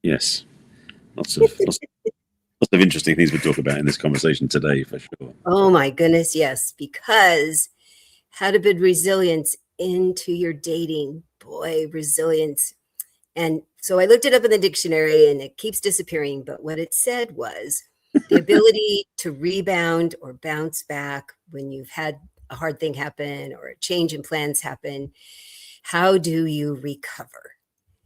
Yes, lots of interesting things we talk about in this conversation today, for sure. Oh my goodness, yes, because how to build resilience into your dating. Boy, resilience. And so I looked it up in the dictionary and it keeps disappearing. But what it said was the ability to rebound or bounce back when you've had a hard thing happen or a change in plans happen. How do you recover?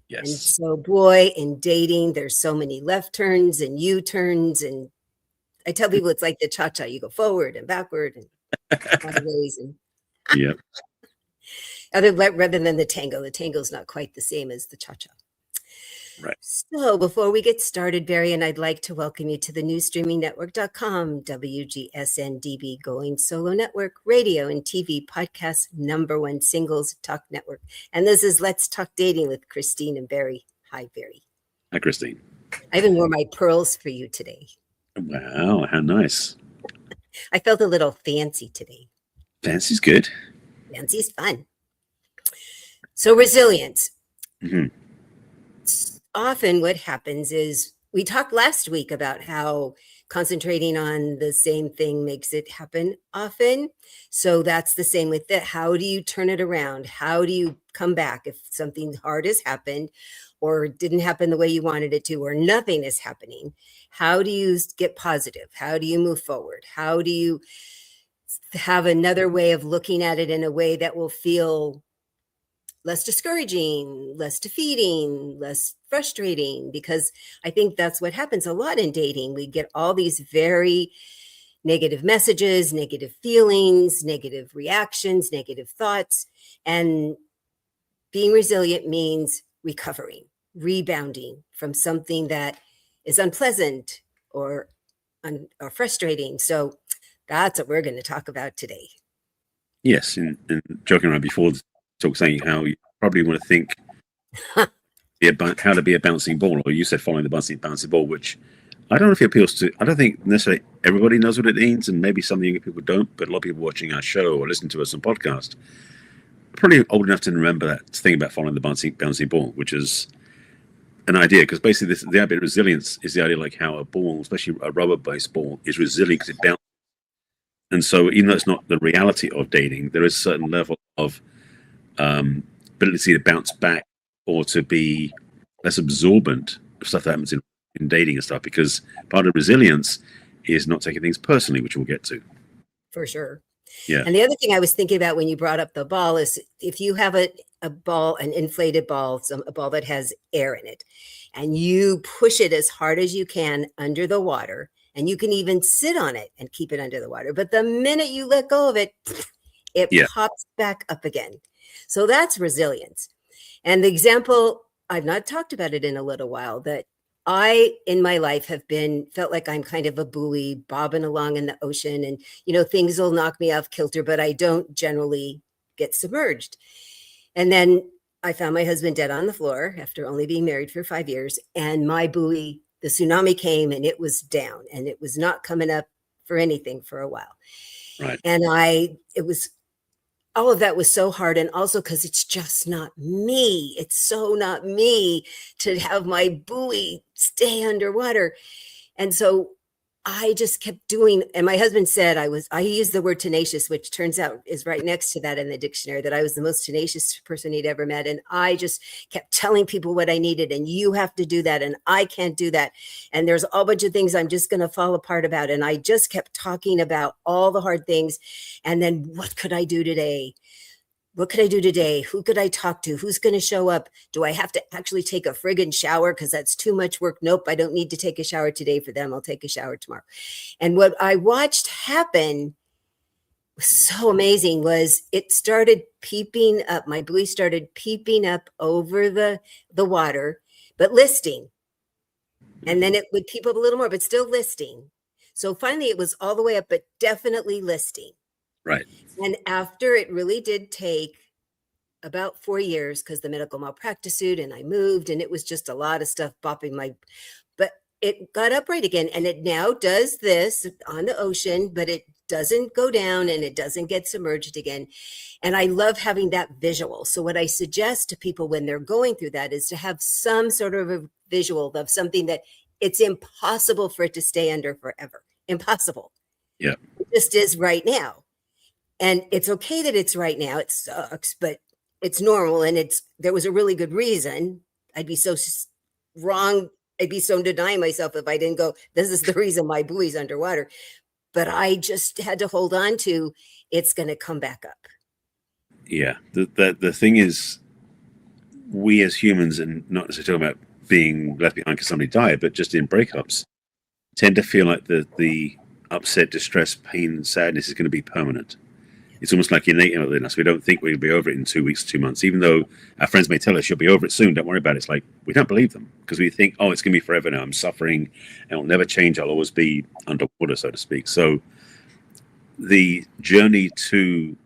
And Yes. so, boy, in dating, there's so many left turns and U-turns. And I tell people it's like the cha-cha. You go forward and backward and sideways. And Yeah. rather than the tango. The tango is not quite the same as the cha-cha. Right. So before we get started, Barry, and I'd like to welcome you to the newstreamingnetwork.com, WGSN-DB, Going Solo Network, radio and TV podcast, #1 singles talk network. And this is Let's Talk Dating with Christine and Barry. Hi, Barry. Hi, Christine. I even wore my pearls for you today. Wow, how nice. I felt a little fancy today. Fancy's good. Fancy's fun. So resilience. Mm-hmm. Often what happens is we talked last week about how concentrating on the same thing makes it happen often. So that's the same with that. How do you turn it around? How do you come back if something hard has happened or didn't happen the way you wanted it to, or nothing is happening? How do you get positive? How do you move forward? How do you have another way of looking at it in a way that will feel less discouraging, less defeating, less frustrating? Because I think that's what happens a lot in dating. We get all these very negative messages, negative feelings, negative reactions, negative thoughts. And being resilient means recovering, rebounding from something that is unpleasant or frustrating. So that's what we're going to talk about today. Yes, and joking around before, saying how you probably want to think about how to be a bouncing ball, or you said following the bouncing ball, which I don't know if it appeals to. I don't think necessarily everybody knows what it means, and maybe some younger people don't. But a lot of people watching our show or listening to us on podcast probably old enough to remember that thing about following the bouncing ball, which is an idea, because basically the idea of resilience is the idea like how a ball, especially a rubber-based ball, is resilient because it bounces. And so even though it's not the reality of dating, there is a certain level of ability to bounce back or to be less absorbent of stuff that happens in dating and stuff, because part of resilience is not taking things personally, which we'll get to. For sure. Yeah. And the other thing I was thinking about when you brought up the ball is if you have a ball, an inflated ball, a ball that has air in it, and you push it as hard as you can under the water, and you can even sit on it and keep it under the water. But the minute you let go of it, it pops back up again. So that's resilience. And the example, I've not talked about it in a little while, that I, in my life, felt like I'm kind of a buoy bobbing along in the ocean, and, things will knock me off kilter, but I don't generally get submerged. And then I found my husband dead on the floor after only being married for 5 years. And my buoy, the tsunami came and it was down, and it was not coming up for anything for a while. Right. And all of that was so hard. And also because it's just not me. It's so not me to have my buoy stay underwater. And so I just kept doing, and my husband said I used the word tenacious, which turns out is right next to that in the dictionary, that I was the most tenacious person he'd ever met. And I just kept telling people what I needed, and you have to do that, and I can't do that. And there's a whole bunch of things I'm just going to fall apart about. And I just kept talking about all the hard things. And then what could I do today? What could I do today? Who could I talk to? Who's going to show up? Do I have to actually take a friggin' shower? Because that's too much work. Nope, I don't need to take a shower today for them. I'll take a shower tomorrow. And what I watched happen was so amazing. It started peeping up. My buoy started peeping up over the water, but listing. And then it would peep up a little more, but still listing. So finally it was all the way up, but definitely listing. Right. And after, it really did take about 4 years, because the medical malpractice suit, and I moved, and it was just a lot of stuff bopping but it got upright again. And it now does this on the ocean, but it doesn't go down and it doesn't get submerged again. And I love having that visual. So what I suggest to people when they're going through that is to have some sort of a visual of something that it's impossible for it to stay under forever. Impossible. Yeah. It just is right now. And it's okay that it's right now. It sucks, but it's normal. And there was a really good reason. I'd be so wrong. I'd be so denying myself if I didn't go, this is the reason my buoy's underwater. But I just had to hold on to, it's going to come back up. Yeah. The thing is, we as humans, and not necessarily talking about being left behind because somebody died, but just in breakups, tend to feel like the upset, distress, pain, and sadness is going to be permanent. It's almost like innate in us. We don't think we'll be over it in 2 weeks, 2 months, even though our friends may tell us you'll be over it soon. Don't worry about it. It's like we don't believe them because we think, oh, it's going to be forever now. I'm suffering and it'll never change. I'll always be underwater, so to speak. So the journey to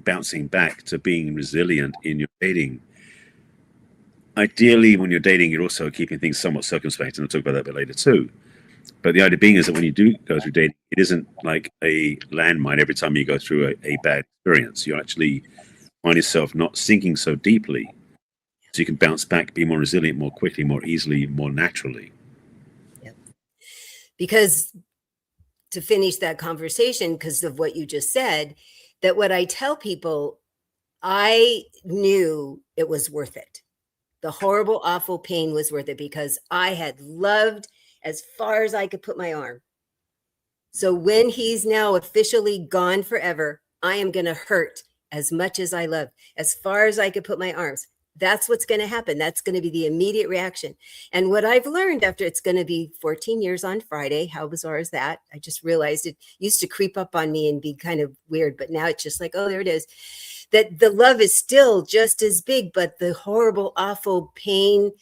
bouncing back to being resilient in your dating, ideally when you're dating, you're also keeping things somewhat circumspect, and I'll talk about that a bit later too. But the idea being is that when you do go through dating, it isn't like a landmine every time you go through a bad experience. You actually find yourself not sinking so deeply, so you can bounce back, be more resilient, more quickly, more easily, more naturally. Yep. Because to finish that conversation, because of what you just said, that what I tell people, I knew it was worth it. The horrible, awful pain was worth it because I had loved as far as I could put my arm. So when he's now officially gone forever, I am going to hurt as much as I love, as far as I could put my arms. That's what's going to happen. That's going to be the immediate reaction. And what I've learned after, it's going to be 14 years on Friday. How bizarre is that? I just realized it used to creep up on me and be kind of weird, but now it's just like, oh, there it is. That the love is still just as big, but the horrible, awful pain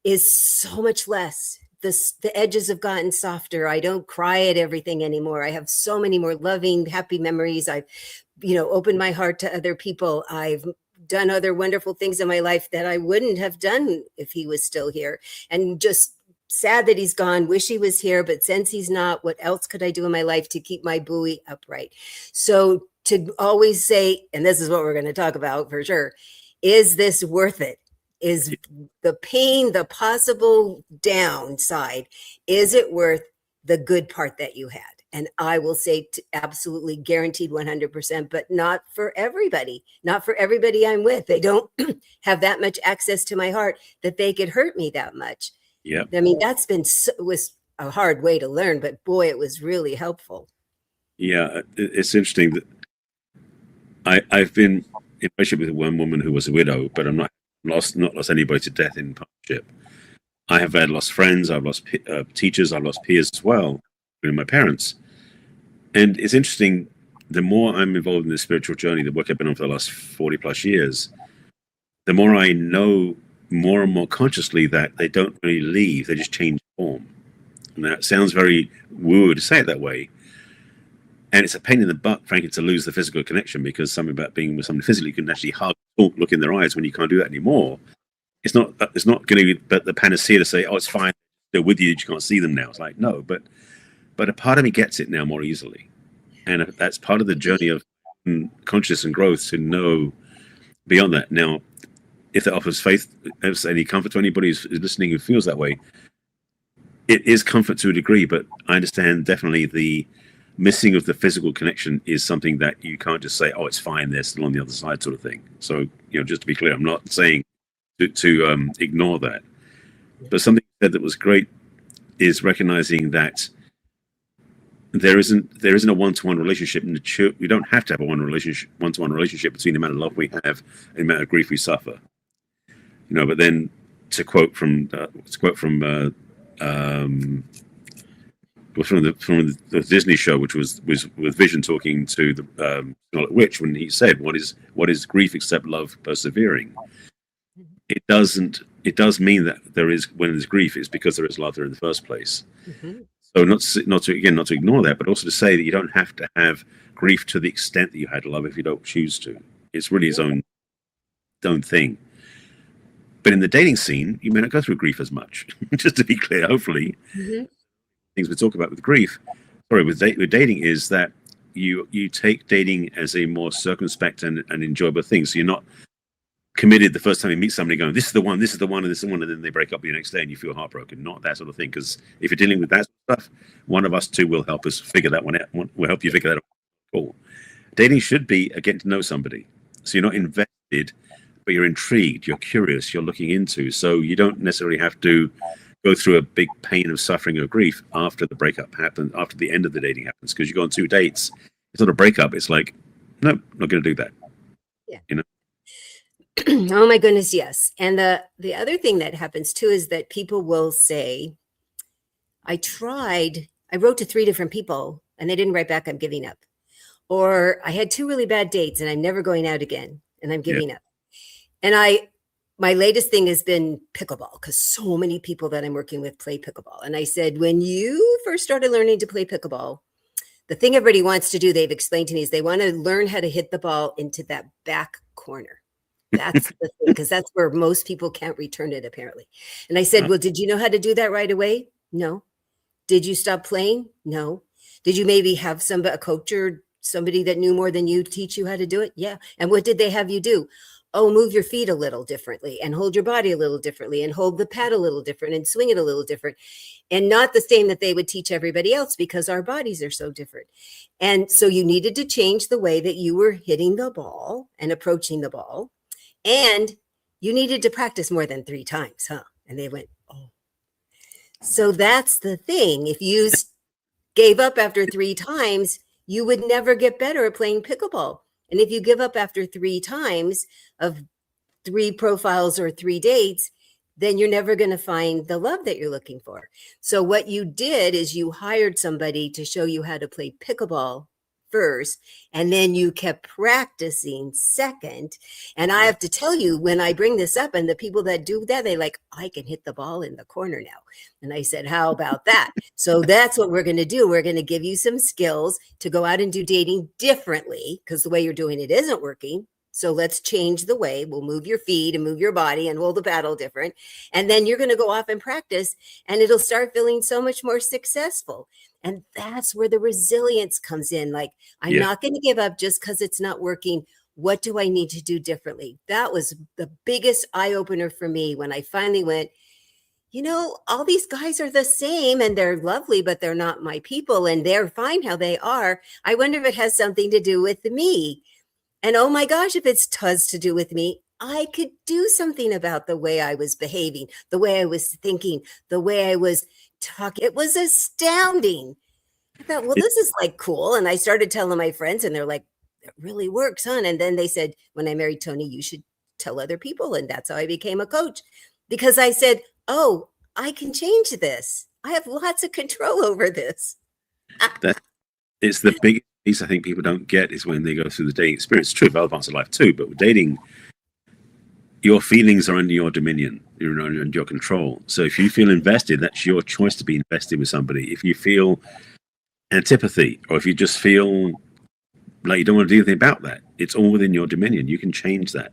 is so much less. The edges have gotten softer. I don't cry at everything anymore. I have so many more loving, happy memories. I've, opened my heart to other people. I've done other wonderful things in my life that I wouldn't have done if he was still here. And just sad that he's gone, wish he was here, but since he's not, what else could I do in my life to keep my buoy upright? So to always say, and this is what we're going to talk about for sure, is this worth it? Is the pain, the possible downside, is it worth the good part that you had? And I will say absolutely guaranteed 100%, but not for everybody. Not for everybody I'm with. They don't have that much access to my heart that they could hurt me that much. Yeah. I mean, was a hard way to learn, but boy, it was really helpful. Yeah, it's interesting that I've been in a relationship with one woman who was a widow, but I'm not lost anybody to death in partnership. I have lost friends, I've lost teachers, I've lost peers as well, including my parents. And it's interesting, the more I'm involved in the spiritual journey, the work I've been on for the last 40 plus years, the more I know more and more consciously that they don't really leave, they just change form. And that sounds very woo to say it that way. And it's a pain in the butt, frankly, to lose the physical connection, because something about being with somebody physically, you can actually hug, talk, look in their eyes. When you can't do that anymore, it's not going to be the panacea to say, oh, it's fine, they're with you, you can't see them now. It's like, no, but a part of me gets it now more easily. And that's part of the journey of consciousness and growth, to know beyond that. Now, if that offers faith, if any comfort to anybody who's listening who feels that way, it is comfort to a degree, but I understand definitely the missing of the physical connection is something that you can't just say, oh, it's fine, they're still on the other side, sort of thing. So, just to be clear, I'm not saying to ignore that. But something that was great is recognizing that there isn't a one-to-one relationship in the church. We don't have to have a one-to-one relationship between the amount of love we have and the amount of grief we suffer. But then to quote from the Disney show, which was with Vision talking to the Scarlet Witch, when he said, "What is grief except love persevering?" It does mean that when there's grief, it's because there is love there in the first place. Mm-hmm. So not to ignore that, but also to say that you don't have to have grief to the extent that you had love if you don't choose to. It's really his own thing. But in the dating scene, you may not go through grief as much. Just to be clear, hopefully. Mm-hmm. Things we talk about with dating is that you take dating as a more circumspect and enjoyable thing. So you're not committed the first time you meet somebody going, this is the one, this is the one, and this is the one, and then they break up the next day and you feel heartbroken. Not that sort of thing. Because if you're dealing with that sort of stuff, one of us two will help us figure that one out. We'll help you figure that out. Cool. Dating should be a getting to know somebody. So you're not invested, but you're intrigued, you're curious, you're looking into. So you don't necessarily have to go through a big pain of suffering or grief after the breakup happens, after the end of the dating happens, because you go on 2 dates. It's not a breakup. It's like, no, not going to do that. Yeah. You know? Oh my goodness, yes. And the other thing that happens too is that people will say, I wrote to 3 different people and they didn't write back, I'm giving up. Or I had 2 really bad dates and I'm never going out again and I'm giving up. And my latest thing has been pickleball, because so many people that I'm working with play pickleball. And I said, when you first started learning to play pickleball, the thing everybody wants to do, they've explained to me, is they want to learn how to hit the ball into that back corner. That's the thing, because that's where most people can't return it, apparently. And I said, well, did you know how to do that right away? No. Did you stop playing? No. Did you maybe have a coach or somebody that knew more than you teach you how to do it? Yeah. And what did they have you do? Oh, move your feet a little differently and hold your body a little differently and hold the pad a little different and swing it a little different. And not the same that they would teach everybody else, because our bodies are so different. And so you needed to change the way that you were hitting the ball and approaching the ball. And you needed to practice more than 3 times, huh? And they went, oh. So that's the thing. If you gave up after 3 times, you would never get better at playing pickleball. And if you give up after 3 times of 3 profiles or 3 dates, then you're never going to find the love that you're looking for. So what you did is you hired somebody to show you how to play pickleball first, and then you kept practicing second. And I have to tell you, when I bring this up and the people that do that, they like, I can hit the ball in the corner now. And I said, how about that? So that's what we're going to do. We're going to give you some skills to go out and do dating differently, because the way you're doing it isn't working. So let's change the way. We'll move your feet and move your body and hold the paddle different. And then you're going to go off and practice, and it'll start feeling so much more successful. And that's where the resilience comes in. Like, I'm not going to give up just because it's not working. What do I need to do differently? That was the biggest eye opener for me when I finally went, you know, all these guys are the same and they're lovely, but they're not my people and they're fine how they are. I wonder if it has something to do with me. And oh my gosh, if it has to do with me, I could do something about the way I was behaving, the way I was thinking, the way I was talking. It was astounding. I thought, well, this is like cool. And I started telling my friends and they're like, it really works, huh? And then they said, when I married Tony, you should tell other people. And that's how I became a coach, because I said, oh, I can change this. I have lots of control over this. It's the biggest piece I think people don't get, is when they go through the dating experience. It's true of other parts of life too, but with dating, your feelings are under your dominion, you're under your control. So if you feel invested, that's your choice to be invested with somebody. If you feel antipathy, or if you just feel like you don't want to do anything about that, it's all within your dominion. You can change that.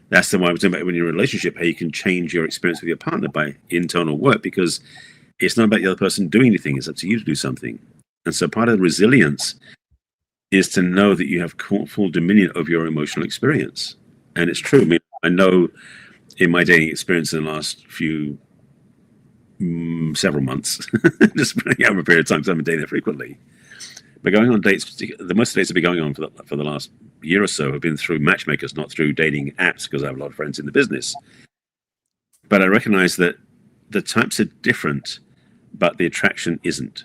That's the way I was talking about when you're in a relationship, how you can change your experience with your partner by internal work, because it's not about the other person doing anything. It's up to you to do something. And so part of the resilience is to know that you have full dominion of your emotional experience. And it's true. I mean, I know in my dating experience in the last several months, just over a period of time, because I've been dating frequently, but going on dates, the most dates I've been going on for the last year or so have been through matchmakers, not through dating apps, because I have a lot of friends in the business. But I recognize that the types are different, but the attraction isn't.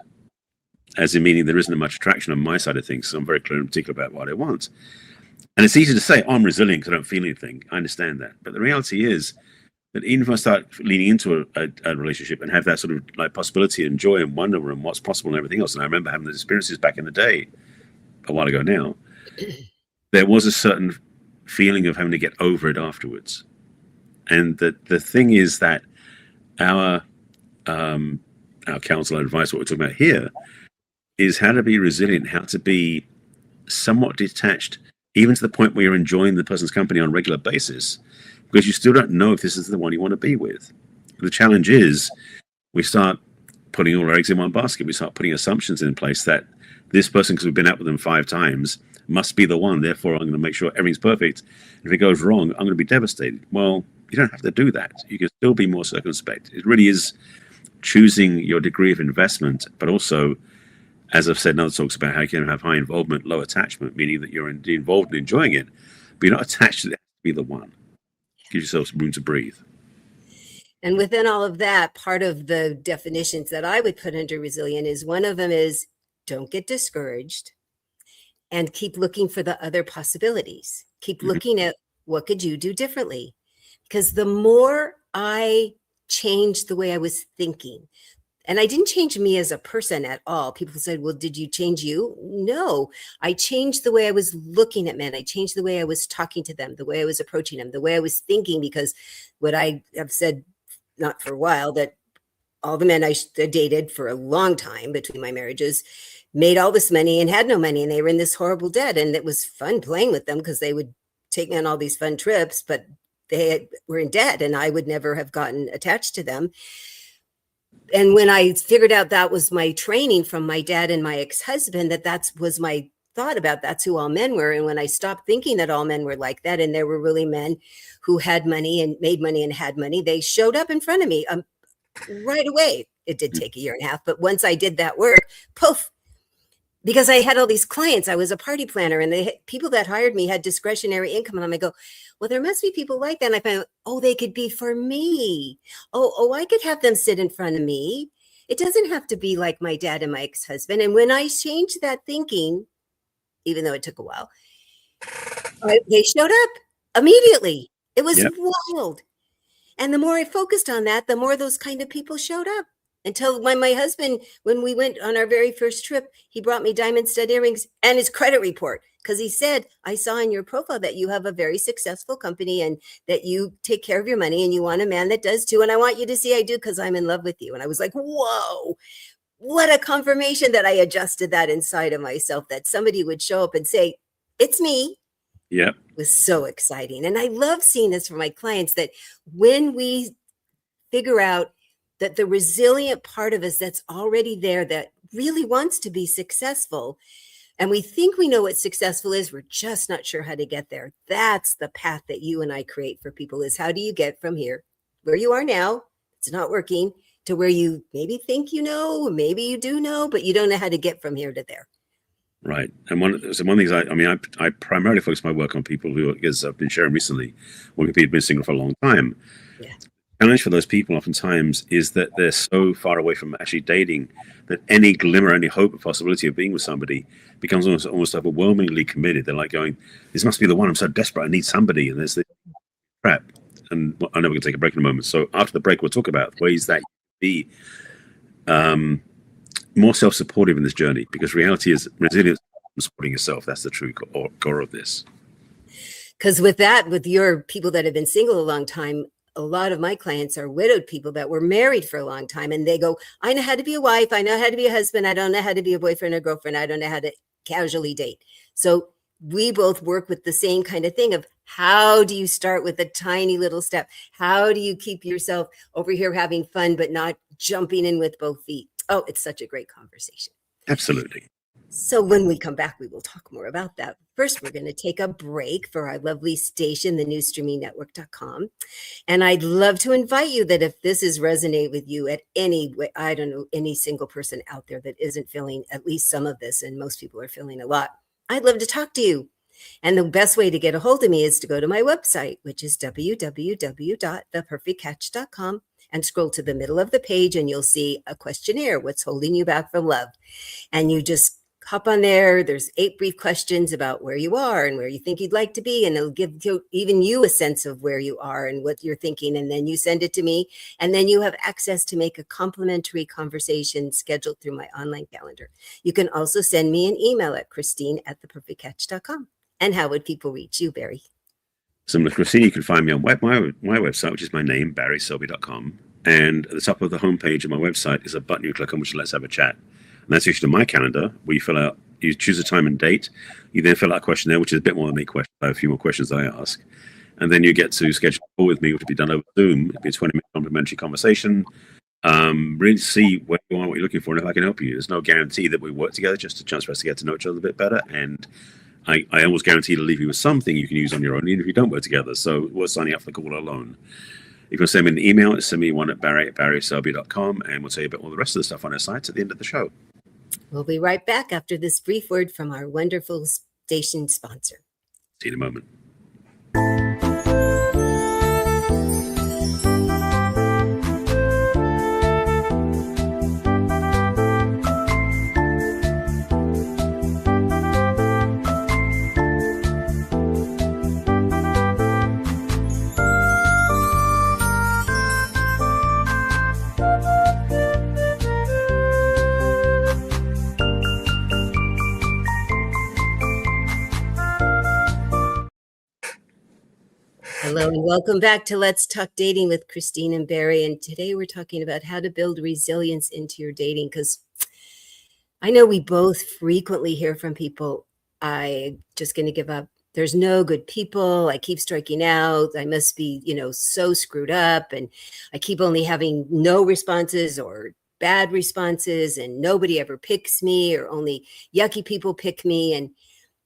As in, meaning there isn't much attraction on my side of things, so I'm very clear and particular about what I want. And it's easy to say, oh, I'm resilient because I don't feel anything. I understand that. But the reality is that even if I start leaning into a relationship and have that sort of like possibility and joy and wonder and what's possible and everything else, and I remember having those experiences back in the day, a while ago now, there was a certain feeling of having to get over it afterwards. And the thing is that our counsel and advice, what we're talking about here, is how to be resilient, how to be somewhat detached, even to the point where you're enjoying the person's company on a regular basis, because you still don't know if this is the one you want to be with. The challenge is we start putting all our eggs in one basket. We start putting assumptions in place that this person, because we've been out with them 5 times, must be the one. Therefore, I'm going to make sure everything's perfect. And if it goes wrong, I'm going to be devastated. Well, you don't have to do that. You can still be more circumspect. It really is choosing your degree of investment, but also, as I've said in other talks about how you can have high involvement, low attachment, meaning that you're involved in enjoying it, but you're not attached to it to be the one. Give yourself some room to breathe. And within all of that, part of the definitions that I would put under resilient is one of them is don't get discouraged and keep looking for the other possibilities. Keep looking at what could you do differently? Because the more I changed the way I was thinking, and I didn't change me as a person at all. People said, well, did you change you? No, I changed the way I was looking at men. I changed the way I was talking to them, the way I was approaching them, the way I was thinking, because what I have said, not for a while, that all the men I dated for a long time between my marriages made all this money and had no money, and they were in this horrible debt. And it was fun playing with them because they would take me on all these fun trips, but were in debt, and I would never have gotten attached to them. And when I figured out that was my training from my dad and my ex-husband, that was my thought about that's who all men were. And when I stopped thinking that all men were like that, and there were really men who had money and made money and had money, they showed up in front of me right away. It did take a year and a half, but once I did that work, poof, because I had all these clients, I was a party planner, and the people that hired me had discretionary income. And I go, well, there must be people like that. And I found, oh, they could be for me. Oh, I could have them sit in front of me. It doesn't have to be like my dad and my ex-husband. And when I changed that thinking, even though it took a while, they showed up immediately. It was wild. And the more I focused on that, the more those kind of people showed up. Until when my husband, when we went on our very first trip, he brought me diamond stud earrings and his credit report. Because he said, I saw in your profile that you have a very successful company and that you take care of your money and you want a man that does too. And I want you to see I do because I'm in love with you. And I was like, whoa, what a confirmation that I adjusted that inside of myself, that somebody would show up and say, it's me. Yeah. It was so exciting. And I love seeing this from my clients, that when we figure out that the resilient part of us that's already there, that really wants to be successful, and we think we know what successful is, we're just not sure how to get there. That's the path that you and I create for people, is how do you get from here, where you are now, it's not working, to where you maybe think you know, maybe you do know, but you don't know how to get from here to there. Right. And one of the things I primarily focus my work on people who, as I've been sharing recently, when people have been single for a long time. Yeah. Challenge for those people oftentimes is that they're so far away from actually dating that any glimmer, any hope or possibility of being with somebody becomes almost overwhelmingly committed. They're like going, this must be the one. I'm so desperate. I need somebody. And there's this crap. And I know we're going to take a break in a moment. So after the break, we'll talk about ways that you can be more self-supportive in this journey, because reality is resilience and supporting yourself. That's the true core of this. Because with your people that have been single a long time, a lot of my clients are widowed people that were married for a long time, and they go, I know how to be a wife. I know how to be a husband. I don't know how to be a boyfriend or girlfriend. I don't know how to casually date. So we both work with the same kind of thing of how do you start with a tiny little step? How do you keep yourself over here having fun, but not jumping in with both feet? Oh, it's such a great conversation. Absolutely. So when we come back, we will talk more about that. First, we're going to take a break for our lovely station, thenewstreamingnetwork.com. And I'd love to invite you that if this is resonate with you at any way, I don't know, any single person out there that isn't feeling at least some of this, and most people are feeling a lot, I'd love to talk to you. And the best way to get a hold of me is to go to my website, which is www.theperfectcatch.com, and scroll to the middle of the page and you'll see a questionnaire, what's holding you back from love. And you just hop on there. There's 8 brief questions about where you are and where you think you'd like to be. And it'll give even you a sense of where you are and what you're thinking. And then you send it to me. And then you have access to make a complimentary conversation scheduled through my online calendar. You can also send me an email at Christine@theperfectcatch.com. And how would people reach you, Barry? Similar to Christine, you can find me on my website, which is my name, barryselby.com. And at the top of the homepage of my website is a button you click on, which is Let's Have a Chat. And that's usually my calendar, where you choose a time and date. You then fill out a questionnaire, which is a bit more than 8 questions. I have a few more questions that I ask. And then you get to schedule a call with me, which will be done over Zoom. It'll be a 20-minute complimentary conversation. Really see where you are, what you're looking for, and if I can help you. There's no guarantee that we work together, just a chance for us to get to know each other a bit better. And I almost guarantee to leave you with something you can use on your own, even if you don't work together. So we're signing up for the call alone. You can send me an email, send me one at barry@selby.com, and we'll tell you about all the rest of the stuff on our sites at the end of the show. We'll be right back after this brief word from our wonderful station sponsor. See you in a moment. Hello and welcome back to Let's Talk Dating with Christine and Barry. And today we're talking about how to build resilience into your dating, because I know we both frequently hear from people, I'm just going to give up. There's no good people. I keep striking out. I must be, so screwed up. And I keep only having no responses or bad responses, and nobody ever picks me, or only yucky people pick me. And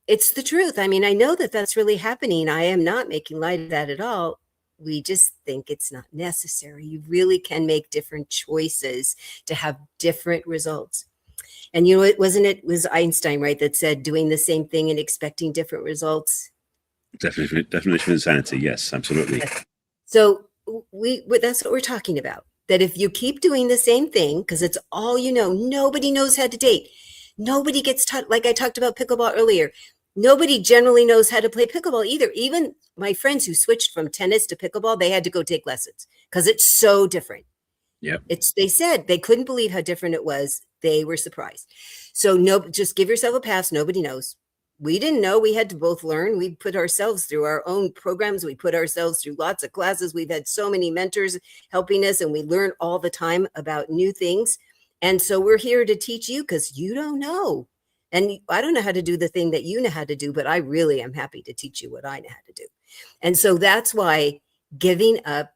it's the truth. I mean, I know that that's really happening. I am not making light of that at all. We just think it's not necessary. You really can make different choices to have different results. And it was Einstein, right, that said doing the same thing and expecting different results? Definition of insanity. Yes, absolutely. So that's what we're talking about. That if you keep doing the same thing, because it's all nobody knows how to date. Nobody gets taught, like I talked about pickleball earlier. Nobody generally knows how to play pickleball either. Even my friends who switched from tennis to pickleball, they had to go take lessons because it's so different. Yeah. They said they couldn't believe how different it was. They were surprised. So just give yourself a pass. Nobody knows. We didn't know. We had to both learn. We put ourselves through our own programs. We put ourselves through lots of classes. We've had so many mentors helping us, and we learn all the time about new things. And so we're here to teach you because you don't know. And I don't know how to do the thing that you know how to do, but I really am happy to teach you what I know how to do. And so that's why giving up,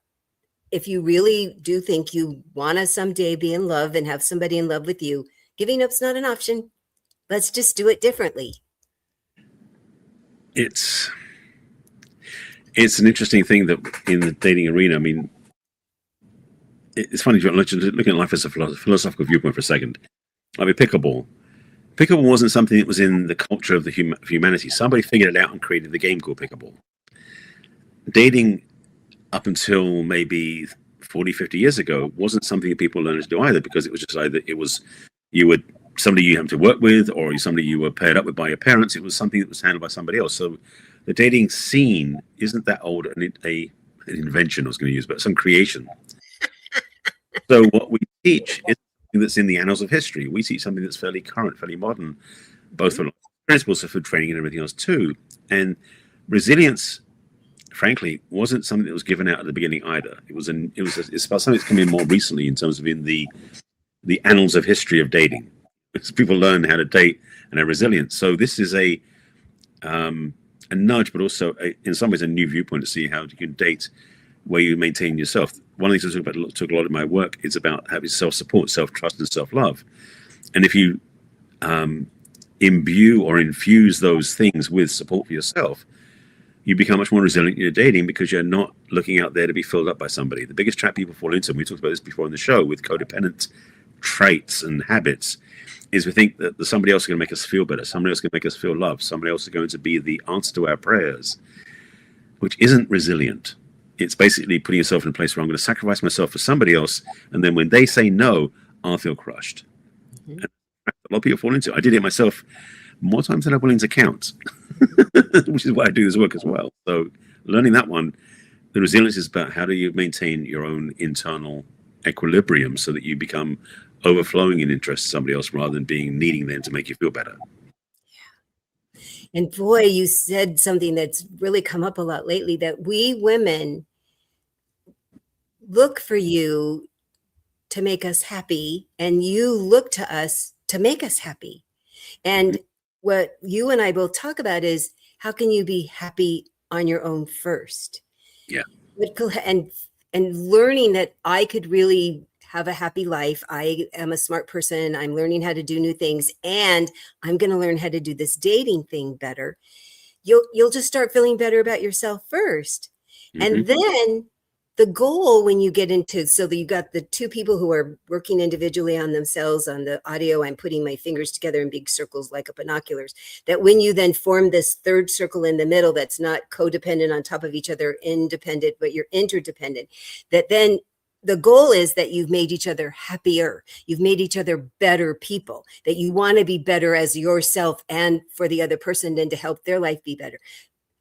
if you really do think you want to someday be in love and have somebody in love with you, giving up's not an option. Let's just do it differently. It's an interesting thing that in the dating arena, I mean, it's funny, looking at life as a philosophical viewpoint for a second. I mean, pickleball wasn't something that was in the culture of humanity. Somebody figured it out and created the game called pickleball. Dating up until maybe 40, 50 years ago wasn't something that people learned to do either, because it was just either somebody you have to work with, or somebody you were paired up with by your parents. It was something that was handled by somebody else. So the dating scene isn't that old, an invention I was going to use, but some creation. So what we teach is something that's in the annals of history. We teach something that's fairly current, fairly modern, both for principles of food training and everything else too. And resilience, frankly, wasn't something that was given out at the beginning either. It's about something that's come in more recently in terms of in the annals of history of dating. Because people learn how to date and are resilient. So this is a nudge, but also in some ways a new viewpoint to see how you can date where you maintain yourself. One of the things I took a lot of my work is about having self-support, self-trust, and self-love. And if you imbue or infuse those things with support for yourself, you become much more resilient in your dating, because you're not looking out there to be filled up by somebody. The biggest trap people fall into, and we talked about this before in the show, with codependent traits and habits, is we think that somebody else is going to make us feel better, somebody else is going to make us feel loved, somebody else is going to be the answer to our prayers, which isn't resilient. It's basically putting yourself in a place where I'm going to sacrifice myself for somebody else, and then when they say no, I'll feel crushed. Mm-hmm. And a lot of people fall into it. I did it myself more times than I'm willing to count, which is why I do this work as well. So learning that one, the resilience is about how do you maintain your own internal equilibrium so that you become overflowing in interest in somebody else rather than needing them to make you feel better. And boy, you said something that's really come up a lot lately, that we women look for you to make us happy, and you look to us to make us happy. And what you and I both talk about is, how can you be happy on your own first? Yeah. And learning that I could really have a happy life. I am a smart person. I'm learning how to do new things, and I'm going to learn how to do this dating thing better. You'll just start feeling better about yourself first. And then the goal when you get into, so that you got the two people who are working individually on themselves. On the audio, I'm putting my fingers together in big circles like a binoculars, that when you then form this third circle in the middle, that's not codependent on top of each other, independent, but you're interdependent, that then the goal is that you've made each other happier. You've made each other better people, that you want to be better as yourself and for the other person, and to help their life be better.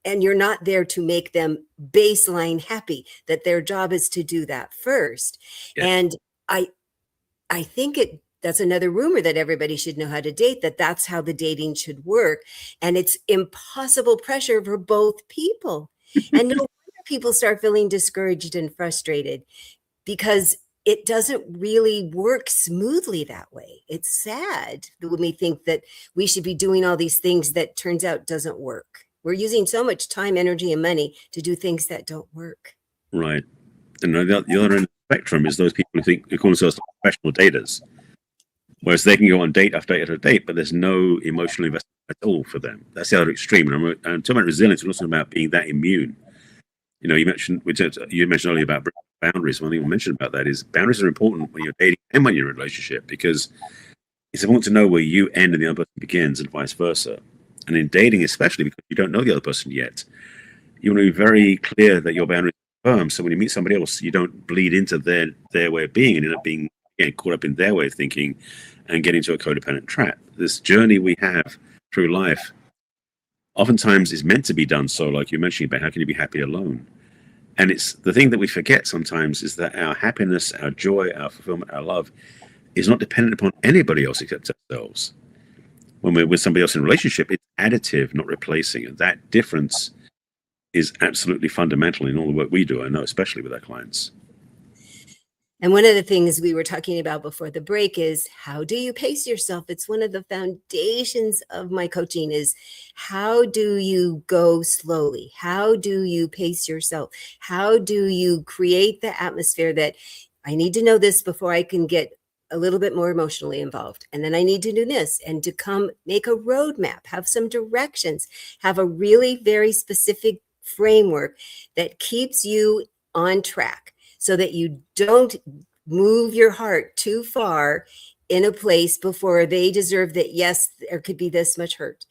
And you're not there to make them baseline happy, that their job is to do that first. Yeah. And I think that's another rumor that everybody should know how to date, that's how the dating should work. And it's impossible pressure for both people. And no wonder people start feeling discouraged and frustrated, because it doesn't really work smoothly that way. It's sad when we think that we should be doing all these things that turns out doesn't work. We're using so much time, energy, and money to do things that don't work. Right. And the other end of the spectrum is those people who call themselves professional daters, whereas they can go on date after date after date, but there's no emotional investment at all for them. That's the other extreme. And I'm talking about resilience, and also about being that immune. You know, you mentioned earlier about boundaries. One thing I mentioned about that is boundaries are important when you're dating and when you're in a relationship, because it's important to know where you end and the other person begins, and vice versa. And in dating, especially because you don't know the other person yet, you want to be very clear that your boundaries are firm. So when you meet somebody else, you don't bleed into their way of being and end up being caught up in their way of thinking and get into a codependent trap. This journey we have through life oftentimes is meant to be done so, like you're mentioning about how can you be happy alone. And it's the thing that we forget sometimes is that our happiness, our joy, our fulfillment, our love is not dependent upon anybody else except ourselves. When we're with somebody else in a relationship, it's additive, not replacing. And that difference is absolutely fundamental in all the work we do, I know, especially with our clients. And one of the things we were talking about before the break is, how do you pace yourself? It's one of the foundations of my coaching is, how do you go slowly? How do you pace yourself? How do you create the atmosphere that I need to know this before I can get a little bit more emotionally involved. And then I need to do this, and to come make a roadmap, have some directions, have a really very specific framework that keeps you on track, so that you don't move your heart too far in a place before they deserve that. Yes, there could be this much hurt.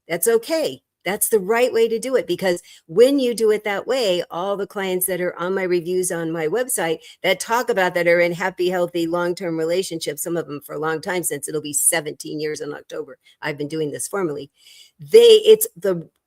That's okay. That's the right way to do it, because when you do it that way, all the clients that are on my reviews on my website that talk about that are in happy, healthy, long-term relationships, some of them for a long time, since it'll be 17 years in October. I've been doing this formally.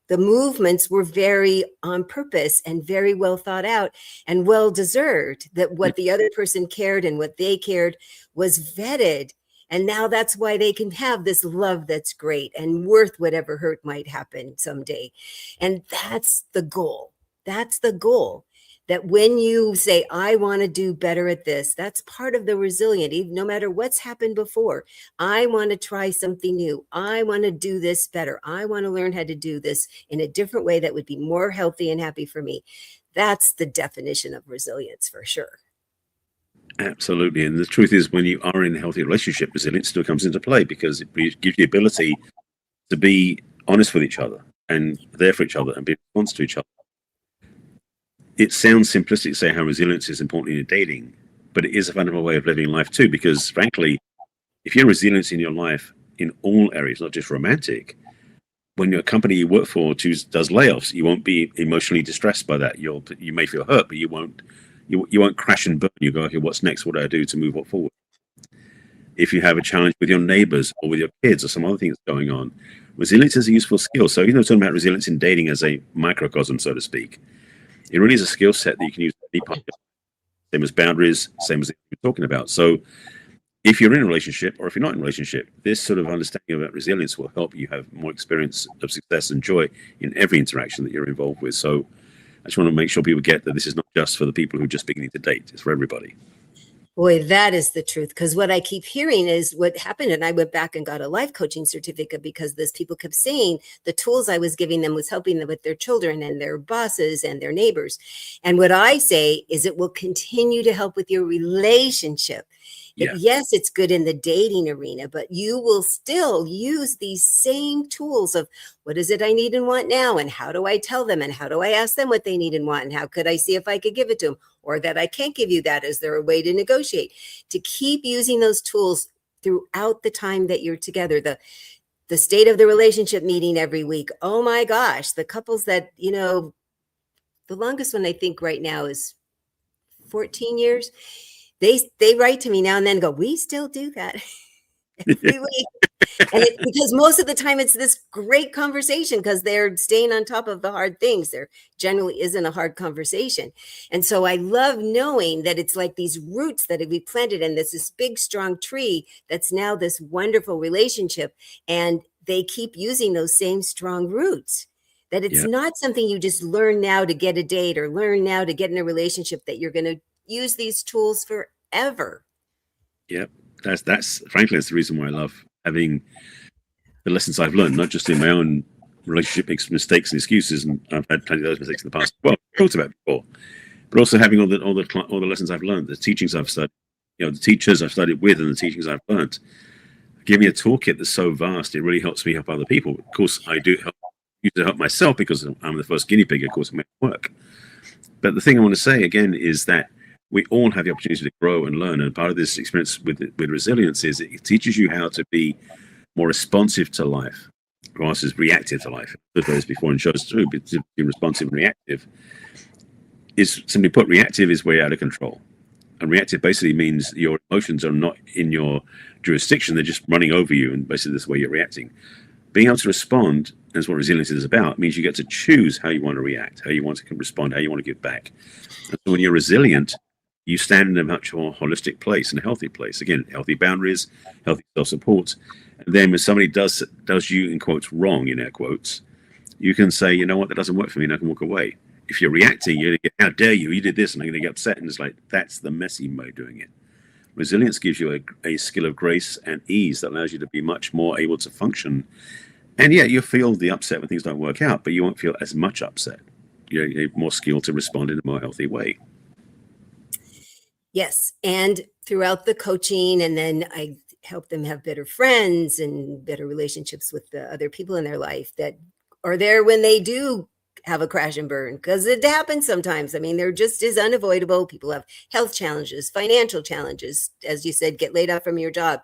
The movements were very on purpose and very well thought out and well deserved, that what the other person cared and what they cared was vetted. And now that's why they can have this love that's great and worth whatever hurt might happen someday. And that's the goal. That's the goal. That when you say, I want to do better at this, that's part of the resilient, even no matter what's happened before. I want to try something new. I want to do this better. I want to learn how to do this in a different way that would be more healthy and happy for me. That's the definition of resilience for sure. Absolutely. And the truth is, when you are in a healthy relationship, resilience still comes into play, because it gives you the ability to be honest with each other and there for each other and be responsive to each other. It sounds simplistic to say how resilience is important in dating, but it is a fundamental way of living life too, because frankly, if you're resilient in your life in all areas, not just romantic, when your company you work for does layoffs, you won't be emotionally distressed by that. You may feel hurt, but you won't crash and burn. You go, okay, what's next? What do I do to move forward? If you have a challenge with your neighbors or with your kids or some other thing that's going on, resilience is a useful skill. So, talking about resilience in dating as a microcosm, so to speak, it really is a skill set that you can use for any part of your life. Same as boundaries, same as we're talking about. So if you're in a relationship, or if you're not in a relationship, this sort of understanding about resilience will help you have more experience of success and joy in every interaction that you're involved with. So I just want to make sure people get that this is not just for the people who are just beginning to date. It's for everybody. Boy, that is the truth. Because what I keep hearing is what happened. And I went back and got a life coaching certificate because those people kept saying the tools I was giving them was helping them with their children and their bosses and their neighbors. And what I say is it will continue to help with your relationship. Yeah. Yes, it's good in the dating arena, but you will still use these same tools of what is it I need and want now? And how do I tell them? And how do I ask them what they need and want? And how could I see if I could give it to them? Or that I can't give you that. Is there a way to negotiate? To keep using those tools throughout the time that you're together. The state of the relationship meeting every week. Oh my gosh, the couples that, the longest one I think right now is 14 years. They write to me now and then and go, we still do that every week. And it's because most of the time it's this great conversation because they're staying on top of the hard things. There generally isn't a hard conversation. And so I love knowing that it's like these roots that we planted in this big, strong tree that's now this wonderful relationship. And they keep using those same strong roots. That it's not something you just learn now to get a date or learn now to get in a relationship, that you're going to use these tools forever. Yep. That's frankly, that's the reason why I love having the lessons I've learned, not just in my own relationship mistakes and excuses, and I've had plenty of those mistakes in the past. Well, I've talked about before, but also having all the lessons I've learned, the teachings I've studied, the teachers I've studied with, and the teachings I've learned, give me a toolkit that's so vast. It really helps me help other people. Of course, I do use to help myself because I'm the first guinea pig, of course, in my work. But the thing I want to say again is that we all have the opportunity to grow and learn. And part of this experience with resilience is it teaches you how to be more responsive to life versus reactive to life. I've heard this before and shows through, but to be responsive and reactive is, simply put, reactive is way out of control. And reactive basically means your emotions are not in your jurisdiction. They're just running over you. And basically that's the way you're reacting. Being able to respond, that's what resilience is about, means you get to choose how you want to react, how you want to respond, how you want to give back. And so when you're resilient, you stand in a much more holistic place and a healthy place. Again, healthy boundaries, healthy self-support. And then when somebody does you, in quotes, wrong, in air quotes, you can say, you know what, that doesn't work for me, and I can walk away. If you're reacting, you're going to get, how dare you did this, and I'm going to get upset. And it's like, that's the messy way of doing it. Resilience gives you a skill of grace and ease that allows you to be much more able to function. And yeah, you feel the upset when things don't work out, but you won't feel as much upset. You have more skill to respond in a more healthy way. Yes. And throughout the coaching, and then I help them have better friends and better relationships with the other people in their life that are there when they do have a crash and burn, because it happens sometimes. I mean, there just is unavoidable. People have health challenges, financial challenges, as you said, get laid off from your job.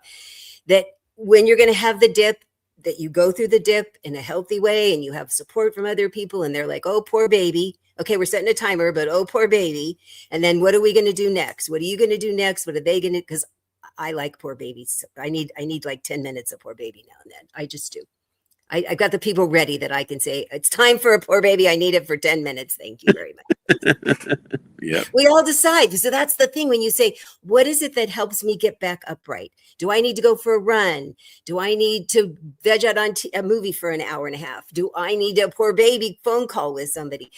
That when you're going to have the dip, that you go through the dip in a healthy way and you have support from other people and they're like, oh, poor baby. Okay, we're setting a timer, but oh, poor baby. And then what are we going to do next? What are you going to do next? What are they going to, because I like poor babies. I need like 10 minutes of poor baby now and then. I just do. I got the people ready that I can say, it's time for a poor baby. I need it for 10 minutes. Thank you very much. Yeah. We all decide. So that's the thing when you say, what is it that helps me get back upright? Do I need to go for a run? Do I need to veg out on a movie for an hour and a half? Do I need a poor baby phone call with somebody?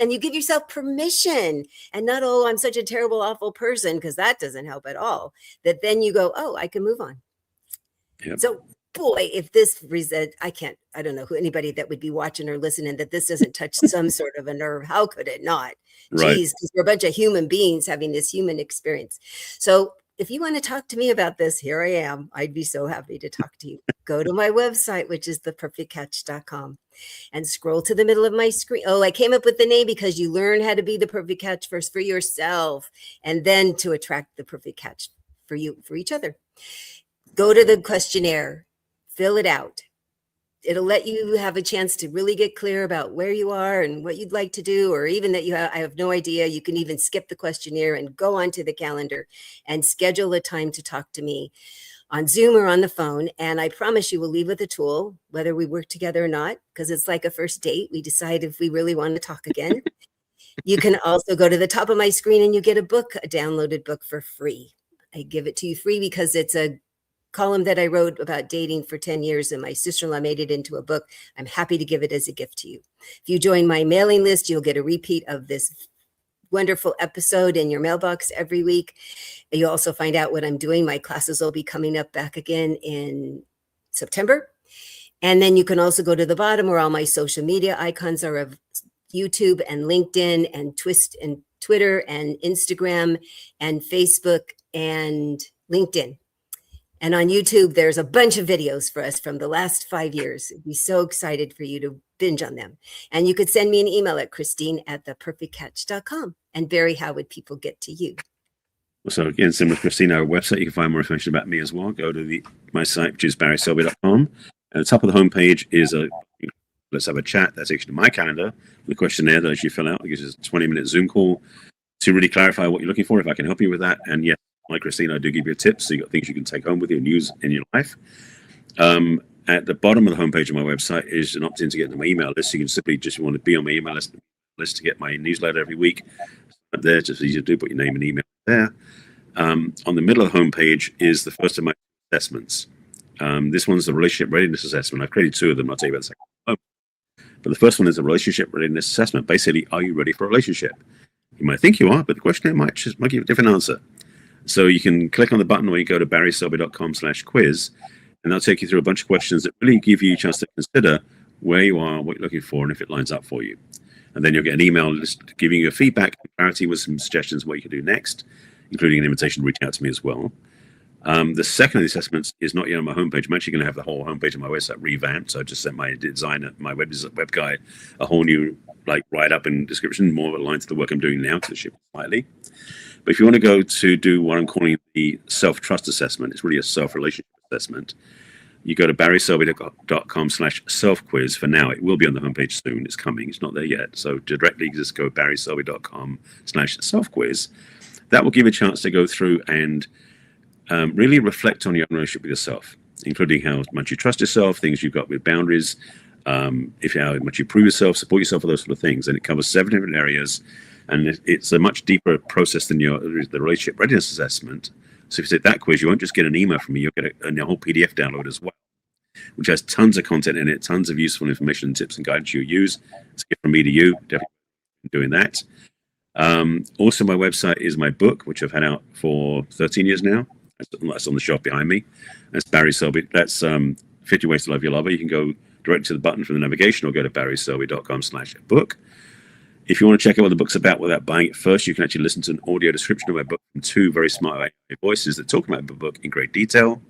And you give yourself permission and not, oh, I'm such a terrible, awful person, because that doesn't help at all. That then you go, oh, I can move on. Yep. So boy, if this I don't know who anybody that would be watching or listening, that this doesn't touch some sort of a nerve. How could it not? Right. Geez, because we're a bunch of human beings having this human experience. So if you want to talk to me about this, here I am. I'd be so happy to talk to you. Go to my website, which is theperfectcatch.com, and scroll to the middle of my screen. Oh, I came up with the name because you learn how to be the perfect catch first for yourself, and then to attract the perfect catch for each other. Go to the questionnaire. Fill it out. It'll let you have a chance to really get clear about where you are and what you'd like to do, or even that I have no idea. You can even skip the questionnaire and go onto the calendar and schedule a time to talk to me on Zoom or on the phone. And I promise you will leave with a tool, whether we work together or not, because it's like a first date. We decide if we really want to talk again. You can also go to the top of my screen and you get a downloaded book for free. I give it to you free because it's a column that I wrote about dating for 10 years and my sister-in-law made it into a book. I'm happy to give it as a gift to you. If you join my mailing list, you'll get a repeat of this wonderful episode in your mailbox every week. You also find out what I'm doing. My classes will be coming up back again in September. And then you can also go to the bottom where all my social media icons are of YouTube and LinkedIn and Twitter and Instagram and Facebook and LinkedIn. And on YouTube, there's a bunch of videos for us from the last 5 years. I'd be so excited for you to binge on them. And you could send me an email at Christine@theperfectcatch.com. And Barry, how would people get to you? So again, similar to Christine, our website, you can find more information about me as well. Go to my site, which is barryselby.com. At the top of the homepage is a let's have a chat. That's actually my calendar, the questionnaire that you fill out. It gives us a 20-minute Zoom call to really clarify what you're looking for, if I can help you with that. And yes, like Christine, I do give you tips, so you got things you can take home with you and use in your life. At the bottom of the homepage of my website is an opt-in to get to my email list. You can simply just want to be on my email list to get my newsletter every week. Up there, just easy to do, put your name and email there. On the middle of the homepage is the first of my assessments. This one's the relationship readiness assessment. I've created 2 of them. I'll tell you about the second one. But the first one is a relationship readiness assessment. Basically, are you ready for a relationship? You might think you are, but the questionnaire might give you a different answer. So you can click on the button or you go to barryselby.com/quiz, and that'll take you through a bunch of questions that really give you a chance to consider where you are, what you're looking for, and if it lines up for you. And then you'll get an email list giving you feedback and clarity with some suggestions of what you can do next, including an invitation to reach out to me as well. The second of the assessments is not yet on my homepage. I'm actually going to have the whole homepage of my website revamped. So I just sent my designer, my web guy, a whole new write-up and description, more aligned to the work I'm doing now to shift slightly. But if you want to go to do what I'm calling the self-trust assessment, it's really a self-relationship assessment. You go to barryselby.com/self-quiz for now. It will be on the homepage soon. It's coming. It's not there yet. So directly just go barryselby.com/self-quiz. That will give you a chance to go through and really reflect on your own relationship with yourself, including how much you trust yourself, things you've got with boundaries, how much you prove yourself, support yourself, all those sort of things. And it covers 7 different areas. And it's a much deeper process than the relationship readiness assessment. So if you take that quiz, you won't just get an email from me, you'll get a whole PDF download as well, which has tons of content in it, tons of useful information, tips, and guidance you'll use. It's a gift from me to you, definitely doing that. Also, my website is my book, which I've had out for 13 years now. That's on the shelf behind me. That's Barry Selby. That's 50 Ways to Love Your Lover. You can go directly to the button from the navigation or go to barryselby.com/book. If you want to check out what the book's about without buying it first, you can actually listen to an audio description of my book from 2 very smart voices that talk about the book in great detail.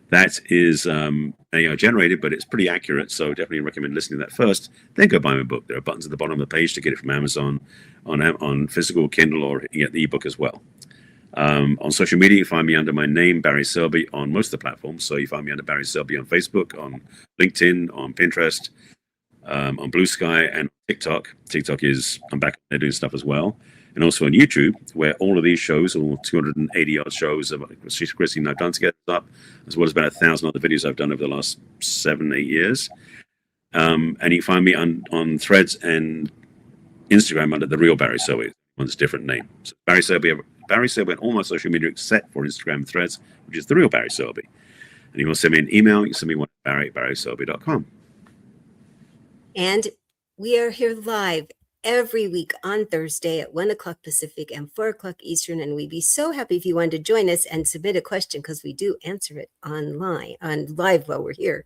That is AI generated, but it's pretty accurate, so definitely recommend listening to that first. Then go buy my book. There are buttons at the bottom of the page to get it from Amazon, on physical Kindle, or you get the ebook as well. On social media, you find me under my name, Barry Selby, on most of the platforms. So you find me under Barry Selby on Facebook, on LinkedIn, on Pinterest, on Blue Sky, and TikTok. I'm back there doing stuff as well. And also on YouTube, where all of these shows, all 280 odd shows of Christine and I've done together up, as well as about 1,000 other videos I've done over the last 7-8 years. And you find me on Threads and Instagram under the real Barry Selby. One's a different name. So Barry Selby on all my social media except for Instagram and Threads, which is the real Barry Selby. And you want to send me an email, you can send me one at barryselby.com. And we are here live every week on Thursday at 1 o'clock Pacific and 4 o'clock Eastern. And we'd be so happy if you wanted to join us and submit a question, because we do answer it live while we're here.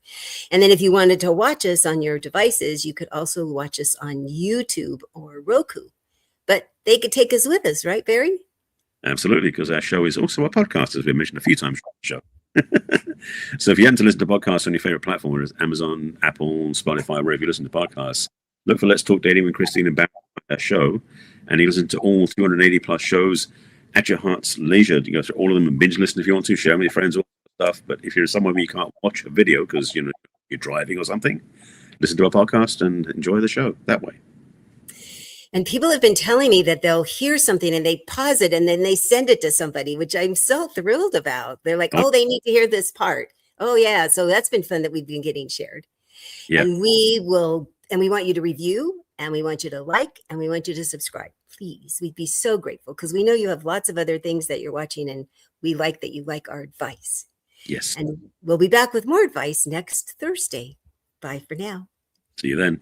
And then if you wanted to watch us on your devices, you could also watch us on YouTube or Roku. But they could take us with us, right, Barry? Absolutely, because our show is also a podcast, as we mentioned a few times on the show. So if you happen to listen to podcasts on your favorite platform, whether it's Amazon, Apple, Spotify, wherever you listen to podcasts, look for Let's Talk Dating with Christine and Barry, that show, and you listen to all 280 plus shows at your heart's leisure. You go through all of them and binge listen if you want to, share with your friends, all that stuff. But if you're someone where you can't watch a video because you're driving or something, listen to a podcast and enjoy the show that way. And people have been telling me that they'll hear something and they pause it and then they send it to somebody, which I'm so thrilled about. They're like, oh, they need to hear this part. Oh, yeah. So that's been fun that we've been getting shared. Yeah. And we want you to review, and we want you to like, and we want you to subscribe. Please. We'd be so grateful, because we know you have lots of other things that you're watching, and we like that you like our advice. Yes. And we'll be back with more advice next Thursday. Bye for now. See you then.